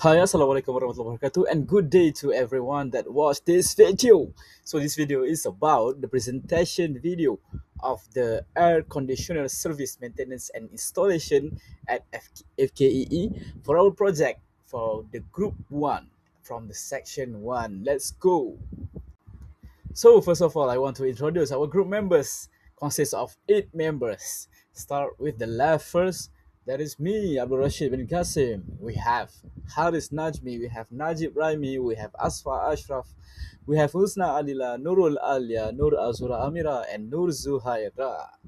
Hi, assalamualaikum warahmatullahi wabarakatuh, and good day to everyone that watched this video. So this video is about the presentation video of the air conditioner service maintenance and installation at FKEE for our project for the group 1 from the section 1. Let's go. So first of all, I want to introduce our group members. Consists of 8 members. Start with the left first. That is me, Rasyid bin KASIM. We have HARIZ NAJMI, we have NAJIB RAIMI, we have ASFA ASHRAF, we have HUSNA ADILA, NURUL ALIAH, NOOR AZURA AMEERA, and NOOR ZUHAYRA.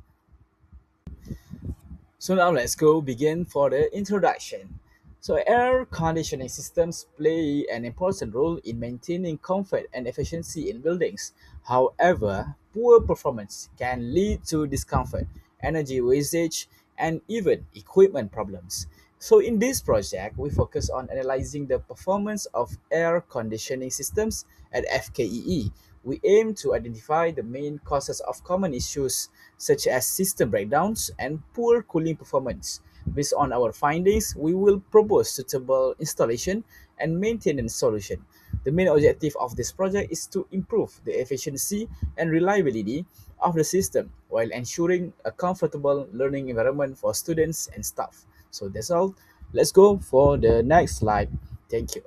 So now let's go begin for the introduction. So air conditioning systems play an important role in maintaining comfort and efficiency in buildings. However, poor performance can lead to discomfort, energy wastage, and even equipment problems. So in this project, we focus on analyzing the performance of air conditioning systems at FKEE. We aim to identify the main causes of common issues such as system breakdowns and poor cooling performance. Based on our findings, we will propose suitable installation and maintenance solution. The main objective of this project is to improve the efficiency and reliability of the system while ensuring a comfortable learning environment for students and staff. So that's all. Let's go for the next slide. Thank you.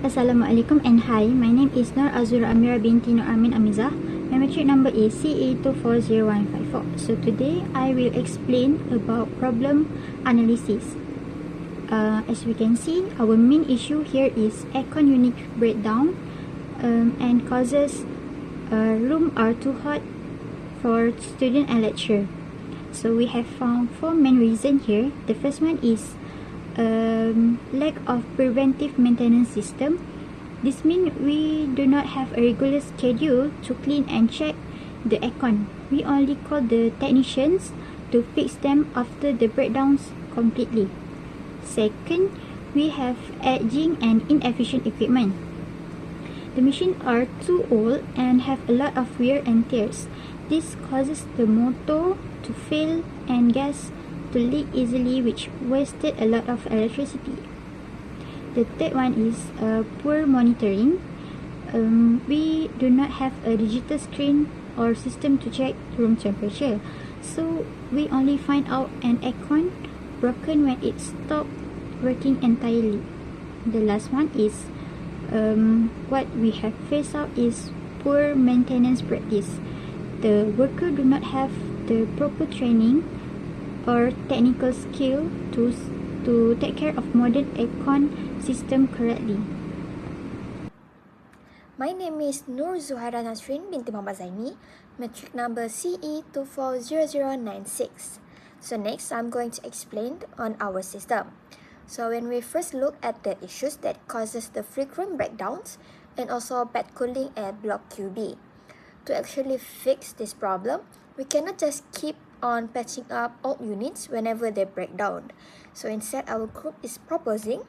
Assalamualaikum and hi, my name is Noor AZURA BINTI AMIZAH. My matric number is CA240154. So today I will explain about problem analysis. As we can see, our main issue here is aircon unit breakdown and causes room are too hot for student and lecturer. So we have found 4 main reasons here. The first one is lack of preventive maintenance system. This means we do not have a regular schedule to clean and check the aircon. We only call the technicians to fix them after the breakdowns completely. Second, we have aging and inefficient equipment. The machines are too old and have a lot of wear and tears. This causes the motor to fail and gas to leak easily, which wasted a lot of electricity. The third one is poor monitoring. We do not have a digital screen or system to check room temperature, so we only find out an aircon broken when it stopped working entirely. The last one is what we have faced out is poor maintenance practice. The worker do not have the proper training or technical skill to take care of modern aircon system correctly. My name is ZUHAYRA NASRIN binti Muhammad ZAINNIE, matric number CE240096. So next, I'm going to explain on our system. So when we first look at the issues that causes the frequent breakdowns and also bad cooling at block QB. To actually fix this problem, we cannot just keep on patching up old units whenever they break down. So instead, our group is proposing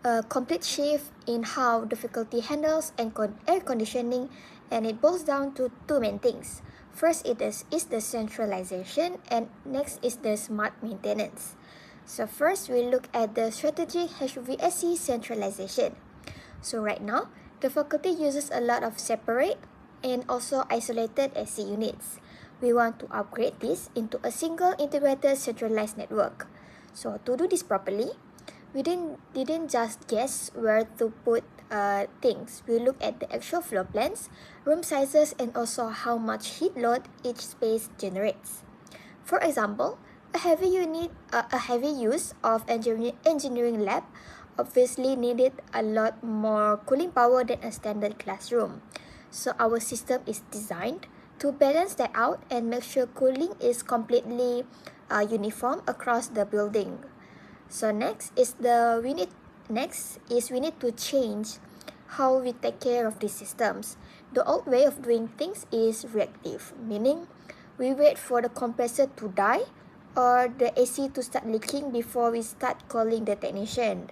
a complete shift in how the faculty handles air conditioning, and it boils down to 2 main things. First, it is the centralization, and next is the smart maintenance. So first, we look at the strategic HVAC centralization. So right now, the faculty uses a lot of separate and also isolated AC units. We want to upgrade this into a single integrated centralized network. So to do this properly, we didn't just guess where to put things. We look at the actual floor plans, room sizes, and also how much heat load each space generates. For example, a heavy use of engineering lab obviously needed a lot more cooling power than a standard classroom. So our system is designed to balance that out and make sure cooling is completely uniform across the building. So next is we need to change how we take care of these systems. The old way of doing things is reactive, meaning we wait for the compressor to die or the AC to start leaking before we start calling the technician.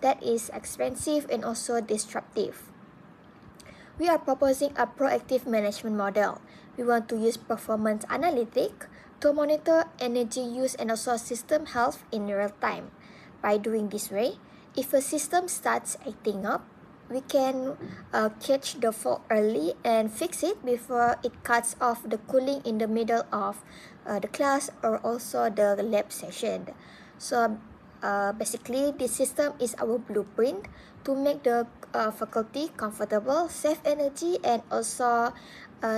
That is expensive and also disruptive. We are proposing a proactive management model. We want to use performance analytics to monitor energy use and also system health in real time. By doing this way, If a system starts acting up, we can catch the fault early and fix it before it cuts off the cooling in the middle of the class or also the lab session. So basically, this system is our blueprint to make the faculty comfortable, save energy, and also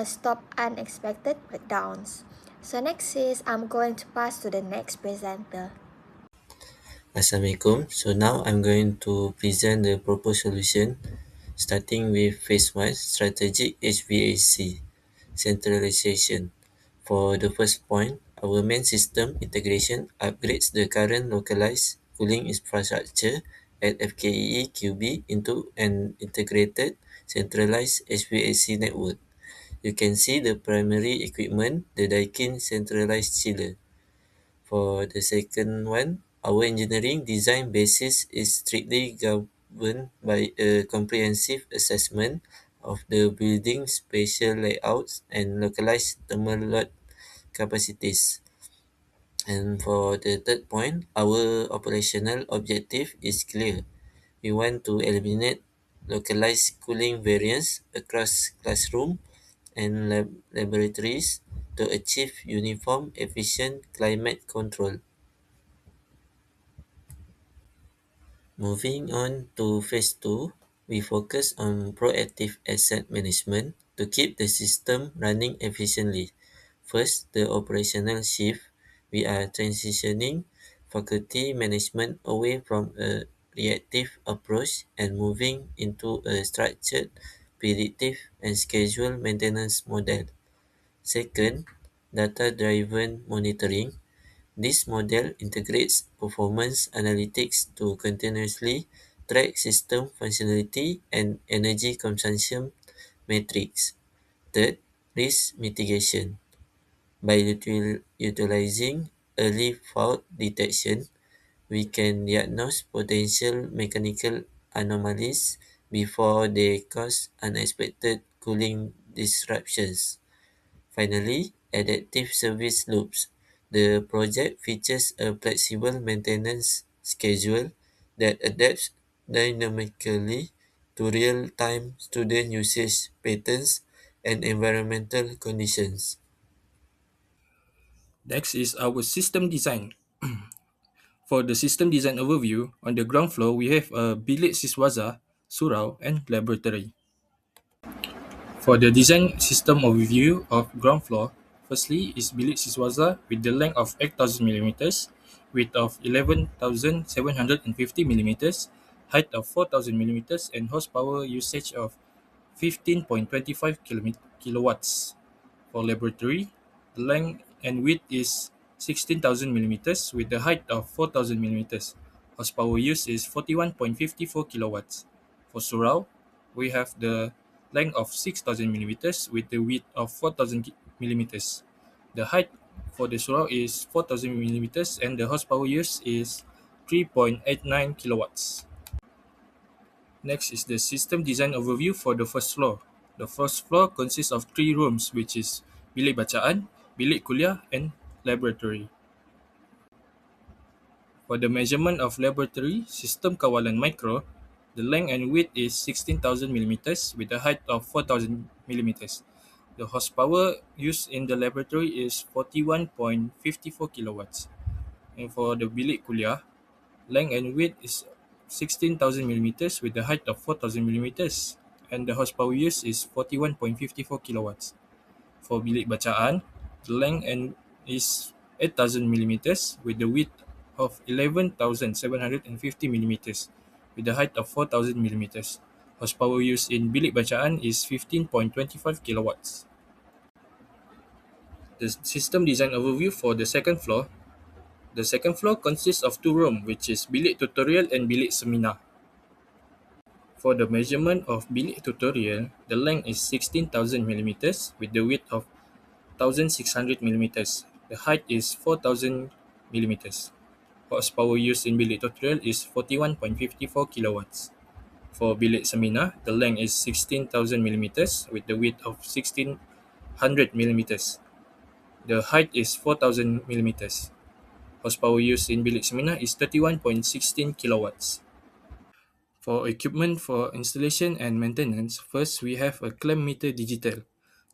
stop unexpected breakdowns. So next is I'm going to pass to the next presenter. Assalamualaikum. So now I'm going to present the proposed solution, starting with phase 1, strategic HVAC centralization. For the first point, our main system integration upgrades the current localized cooling infrastructure at FKEE QB into an integrated centralized HVAC network. You can see the primary equipment, the Daikin centralized chiller. For the second one, our engineering design basis is strictly governed by a comprehensive assessment of the building spatial layouts and localized thermal load capacities. And for the third point, our operational objective is clear. We want to eliminate localized cooling variance across classroom and laboratories to achieve uniform, efficient climate control. Moving on to phase 2, we focus on proactive asset management to keep the system running efficiently. First, the operational shift. We are transitioning faculty management away from a reactive approach and moving into a structured, predictive, and scheduled maintenance model. Second, data-driven monitoring. This model integrates performance analytics to continuously track system functionality and energy consumption metrics. Third, risk mitigation. By utilizing early fault detection, we can diagnose potential mechanical anomalies before they cause unexpected cooling disruptions. Finally, adaptive service loops. The project features a flexible maintenance schedule that adapts dynamically to real-time student usage patterns and environmental conditions. Next is our system design. For the system design overview, on the ground floor, we have a bilik siswaza, surau, and laboratory. For the design system overview of ground floor, firstly is bilik siswaza with the length of 8,000 millimeters, width of 11,750 millimeters, height of 4,000 millimeters, and horsepower usage of 15.25 kilowatts. For laboratory, the length and width is 16,000 millimeters with the height of 4,000 millimeters. Horsepower use is 41.54 kilowatts. For surau, we have the length of 6,000 millimeters with the width of 4,000 millimeters. The height for the surau is 4,000 millimeters and the horsepower use is 3.89 kilowatts. Next is the system design overview for the first floor. The first floor consists of 3 rooms, which is bilik bacaan, bilik kuliah, and laboratory. For the measurement of laboratory system kawalan micro, the length and width is 16,000 millimeters with a height of 4,000 millimeters. The horsepower used in the laboratory is 41.54 kilowatts. And for the bilik kuliah, length and width is 16,000 millimeters with the height of 4,000 millimeters, and the horsepower used is 41.54 kilowatts. For bilik bacaan, the length and is 8,000 millimeters with the width of 11,750 millimeters with the height of 4,000 millimeters. Horsepower used in bilik bacaan is 15.25 kilowatts. The system design overview for the second floor. The second floor consists of 2 rooms, which is bilik tutorial and bilik seminar. For the measurement of bilik tutorial, the length is 16,000 millimeters with the width of 1,600 millimeters. The height is 4,000 millimeters. Horsepower used in bilik tutorial is 41.54 kilowatts. For bilik seminar, the length is 16,000 millimeters with the width of 1,600 millimeters. The height is 4,000 millimeters. Horsepower used in bilik seminar is 31.16 kilowatts. For equipment for installation and maintenance, first we have a clamp meter digital.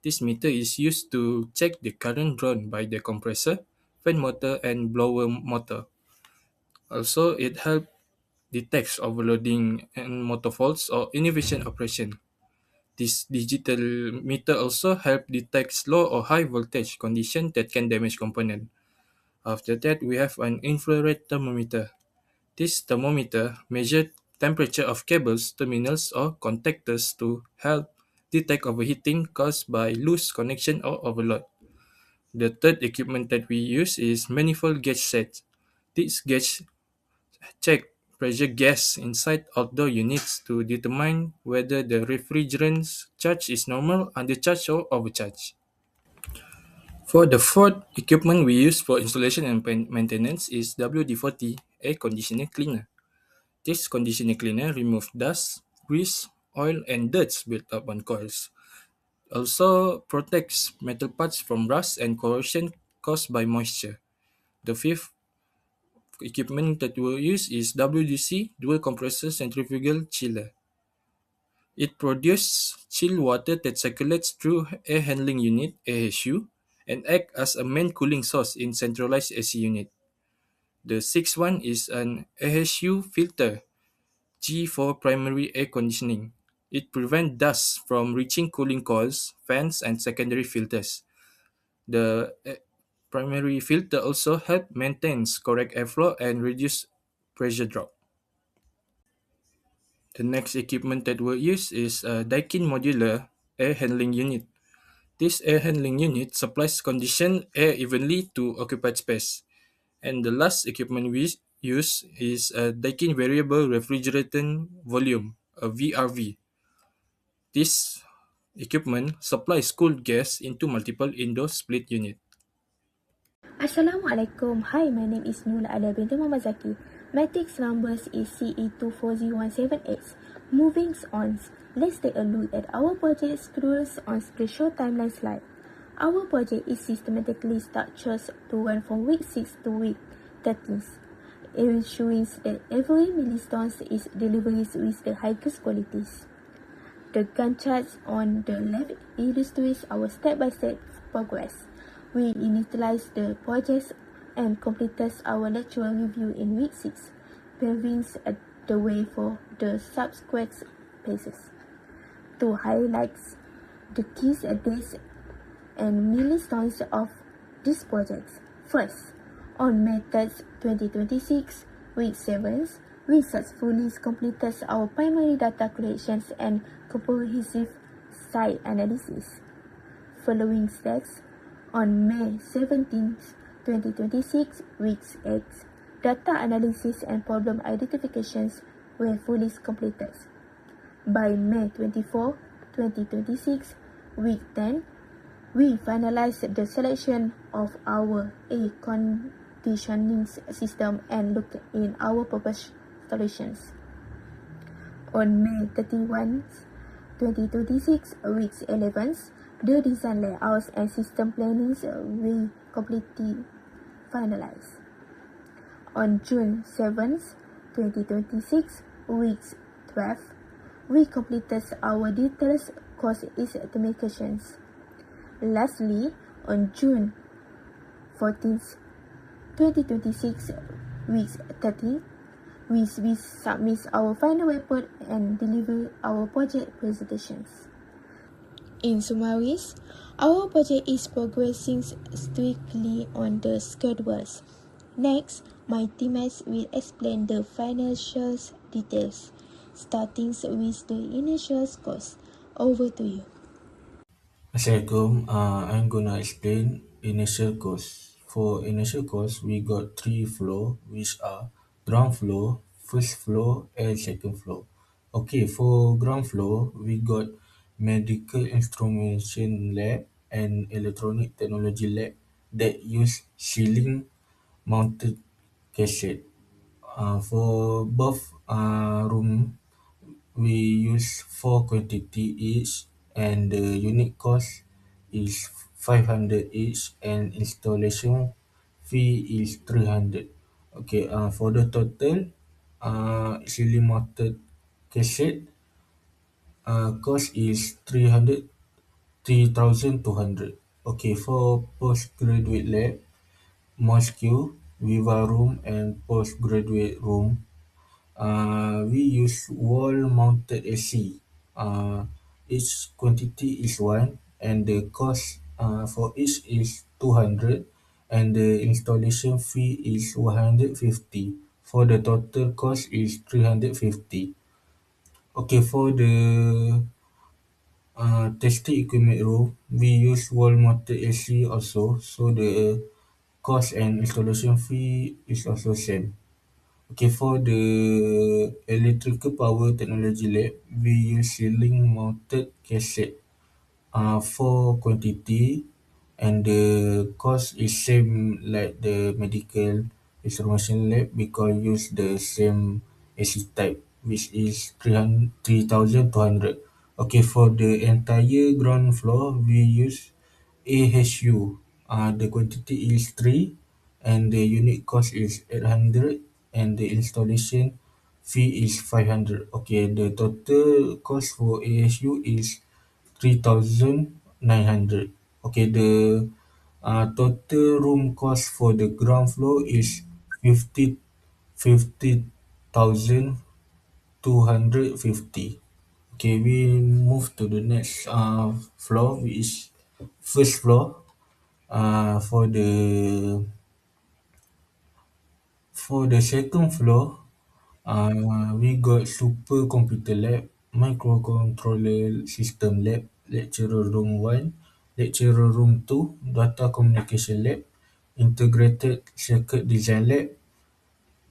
This meter is used to check the current drawn by the compressor, fan motor, and blower motor. Also, it helps detect overloading and motor faults or inefficient operation. This digital meter also help detect low or high voltage condition that can damage component. After that, we have an infrared thermometer. This thermometer measures temperature of cables, terminals, or contactors to help detect overheating caused by loose connection or overload. The third equipment that we use is manifold gauge set. This gauge check pressure gas inside outdoor units to determine whether the refrigerant's charge is normal, undercharged, or overcharged. For the fourth equipment we use for installation and maintenance is WD-40 air conditioner cleaner. This conditioner cleaner removes dust, grease, oil, and dirt built up on coils. Also protects metal parts from rust and corrosion caused by moisture. The fifth equipment that we'll use is WDC dual compressor centrifugal chiller. It produces chilled water that circulates through air handling unit AHU and act as a main cooling source in centralized AC unit. The sixth one is an AHU filter G for primary air conditioning. It prevents dust from reaching cooling coils, fans, and secondary filters. The primary filter also help maintains correct airflow and reduce pressure drop. The next equipment that we'll use is a Daikin modular air handling unit. This air handling unit supplies conditioned air evenly to occupied space. And the last equipment we use is a Daikin variable refrigerant volume, a VRV. This equipment supplies cooled gas into multiple indoor split units. Assalamualaikum. Hi, my name is NURUL binti Muhammad ZAKI. My text numbers is CE240178. Moving on, let's take a look at our project schedules on screenshot timeline slide. Our project is systematically structured to run from week 6 to week 13, ensuring that every milestone is delivered with the highest qualities. The Gantt charts on the left illustrates our step-by-step progress. We initialized the project and completed our lecturer review in week 6, paving the way for the subsequent phases. To highlight the key dates and milestones of this project. First, on May 3rd, 2026, week 7, we successfully completed our primary data collections and comprehensive site analysis. Following steps, on May 17th, 2026, week 8, data analysis and problem identifications were fully completed. By May 24, 2026, week 10, we finalized the selection of our air conditioning system and looked in our proposed solutions. On May 31, 2026, week 11, the design layouts and system plannings were completely finalized. On June 7, 2026, week 12, we completed our detailed cost estimations. Lastly, on June 14, 2026, week 13, we submit our final report and deliver our project presentations. In summary, our project is progressing strictly on the schedules. Next, my teammates will explain the financial details, starting with the initial cost. Over to you. Assalamualaikum. I'm gonna explain initial cost. For initial cost, we got three floor, which are ground floor, first floor, and second floor. Okay, for ground floor, we got medical instrumentation lab and electronic technology lab that use ceiling mounted cassette. For both room, we use 4 quantity each, and the unit cost is 500 each, and installation fee is 300. Okay, for the total ceiling mounted cassette. Cost is 3,200. Okay, for postgraduate lab, Mosque, Viva Room, and postgraduate room, we use wall-mounted AC. Each quantity is one, and the cost for each is 200, and the installation fee is 150. For the total cost is 350. Okay, for the testing equipment room, we use wall-mounted AC also, so the cost and installation fee is also same. Okay, for the electrical power technology lab, we use ceiling mounted cassette for quantity, and the cost is same like the medical instrumentation lab because use the same AC type, which is 3,200. Okay, for the entire ground floor, we use AHU. The quantity is 3, and the unit cost is 800, and the installation fee is 500. Okay, the total cost for AHU is 3,900. Okay, the total room cost for the ground floor is 50,250. Okay, we move to the next floor, which is first floor. For the second floor, we got supercomputer lab, microcontroller system lab, lecturer room 1, lecturer room 2, data communication lab, integrated circuit design lab,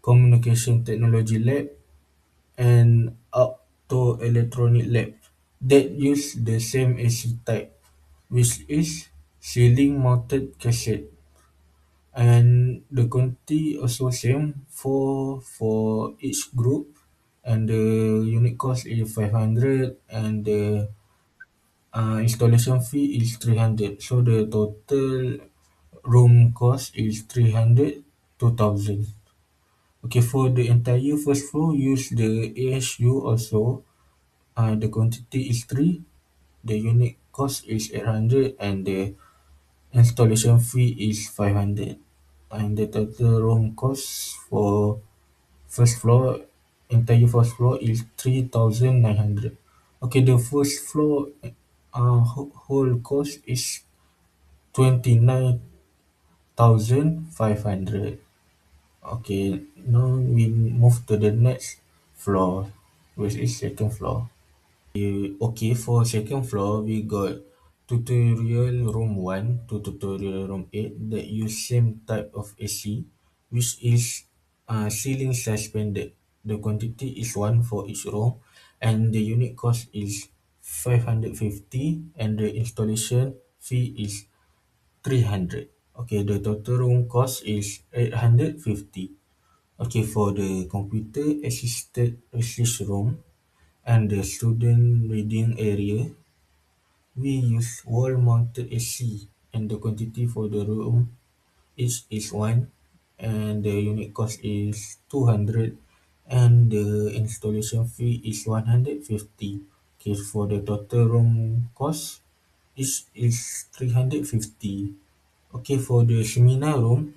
communication technology lab, and optoelectronic lab that use the same AC type, which is ceiling mounted cassette. And the quantity also same for each group, and the unit cost is 500, and the installation fee is 300. So the total room cost is 300, 2,000. Okay, for the entire first floor, use the ASU also. The quantity is 3, the unit cost is 800, and the installation fee is 500. And the total room cost for first floor, entire first floor is 3,900. Okay, the first floor whole cost is 29,500. Okay, now we move to the next floor, which is second floor. Okay, for second floor, we got tutorial room 1 to tutorial room 8 that use same type of AC, which is ceiling suspended. The quantity is 1 for each room, and the unit cost is 550, and the installation fee is 300. Okay, the total room cost is 850. Okay, for the computer assisted research room and the student reading area, we use wall-mounted AC, and the quantity for the room each is 1, and the unit cost is 200, and the installation fee is 150. Okay, for the total room cost each is 350. Okay, for the seminar room,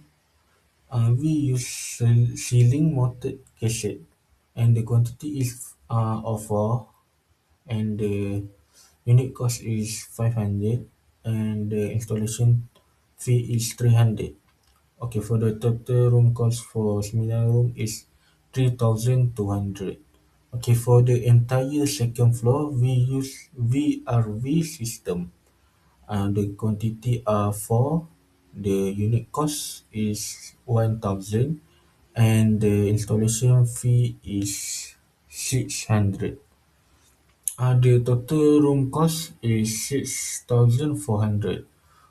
we use ceiling mounted cassette, and the quantity is of 4, and the unit cost is 500, and the installation fee is 300. Okay, for the total room cost for seminar room is 3,200. Okay, for the entire second floor, we use VRV system. The quantity are 4, the unit cost is 1,000, and the installation fee is 600. The total room cost is 6,400.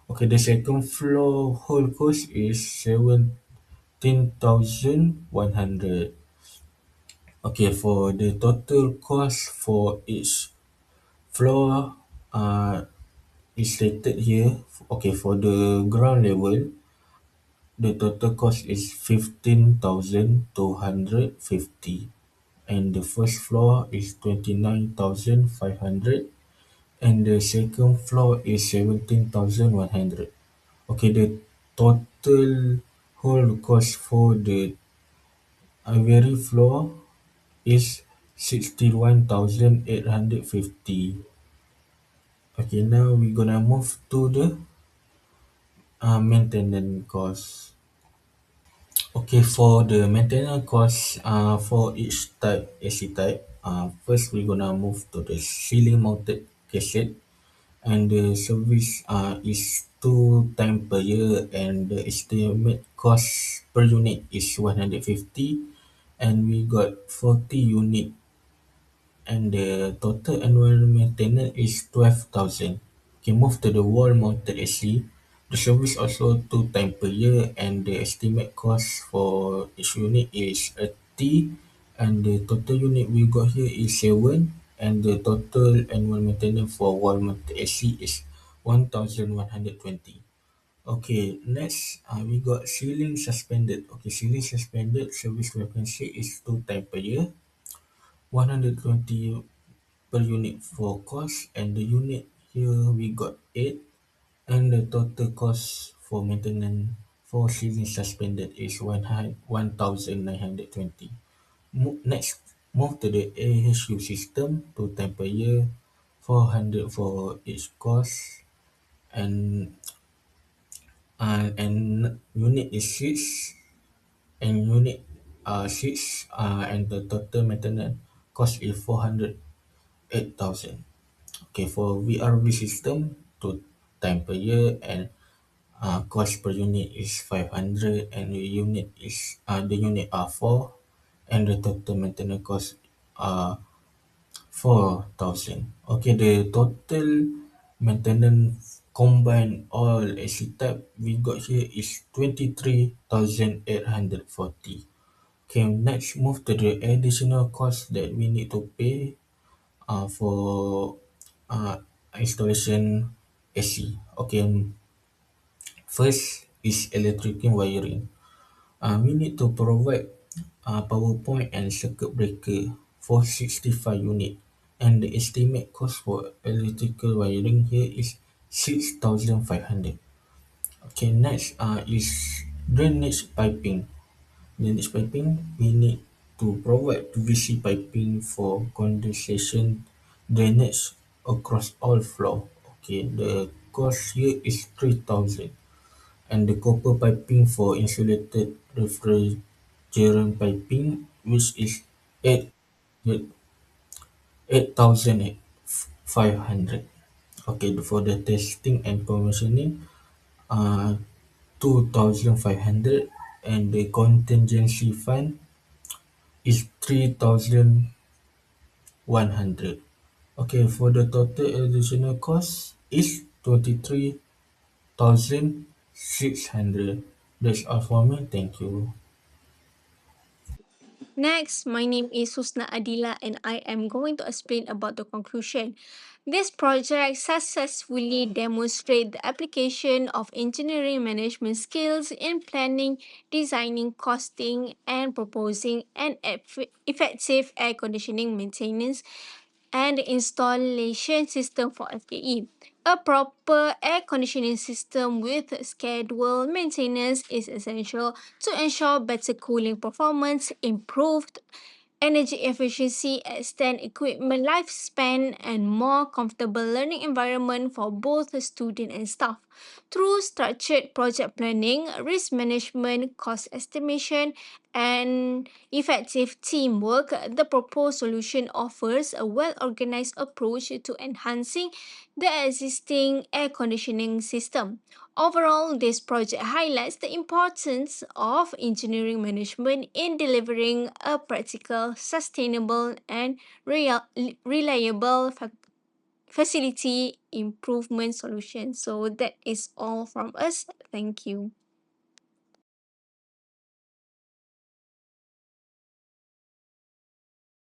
Okay, the second floor whole cost is 17,100. Okay, for the total cost for each floor is stated here. Okay, for the ground level, the total cost is 15,250, and the first floor is 29,500 and the second floor is 17,100. Okay, the total whole cost for the very floor is 61,850. Okay, now we're gonna move to the maintenance cost. Okay, for the maintenance cost for each type AC type, first we're gonna move to the ceiling mounted cassette, and the service is 2 times per year, and the estimate cost per unit is 150, and we got 40 unit, and the total annual maintenance is 12,000. Okay, move to the wall mounted AC. The service also 2 times per year, and the estimate cost for each unit is 80, and the total unit we got here is 7, and the total annual maintenance for wall mounted AC is 1,120. Okay, next we got ceiling suspended. Okay, ceiling suspended service frequency is 2 times per year, 120 per unit for cost, and the unit here we got 8, and the total cost for maintenance for ceiling suspended is 1,920. Next, move to the AHU system, 2 times per year, 400 for each cost, and unit is 6, and unit 6, and the total maintenance cost is 408,000. Okay, for VRV system, 2 times per year, and cost per unit is 500, and the unit are 4, and the total maintenance cost are 4,000. Okay, the total maintenance combined all AC type we got here is 23,840. Okay, next move to the additional cost that we need to pay for uh, installation AC. Okay, first is electrical wiring. We need to provide power point and circuit breaker for 65 unit, and the estimate cost for electrical wiring here is 6,500. Okay, next is drainage piping. Drainage piping, we need to provide PVC piping for condensation drainage across all floor. Okay, the cost here is 3,000, and the copper piping for insulated refrigerant piping, which is 8 8,500. Okay, for the testing and commissioning, 2,500, and the contingency fund is 3,100. Okay, for the total additional cost is 23,600. That's all for me. Thank you. Next, my name is HUSNA ADILA and I am going to explain about the conclusion. This project successfully demonstrates the application of engineering management skills in planning, designing, costing, and proposing an effective air conditioning maintenance and installation system for FKE. A proper air conditioning system with scheduled maintenance is essential to ensure better cooling performance, improved energy efficiency, extend equipment lifespan, and more comfortable learning environment for both the student and staff. Through structured project planning, risk management, cost estimation, and effective teamwork, the proposed solution offers a well-organized approach to enhancing the existing air conditioning system. Overall, this project highlights the importance of engineering management in delivering a practical, sustainable, and reliable facility improvement solution. So that is all from us. Thank you.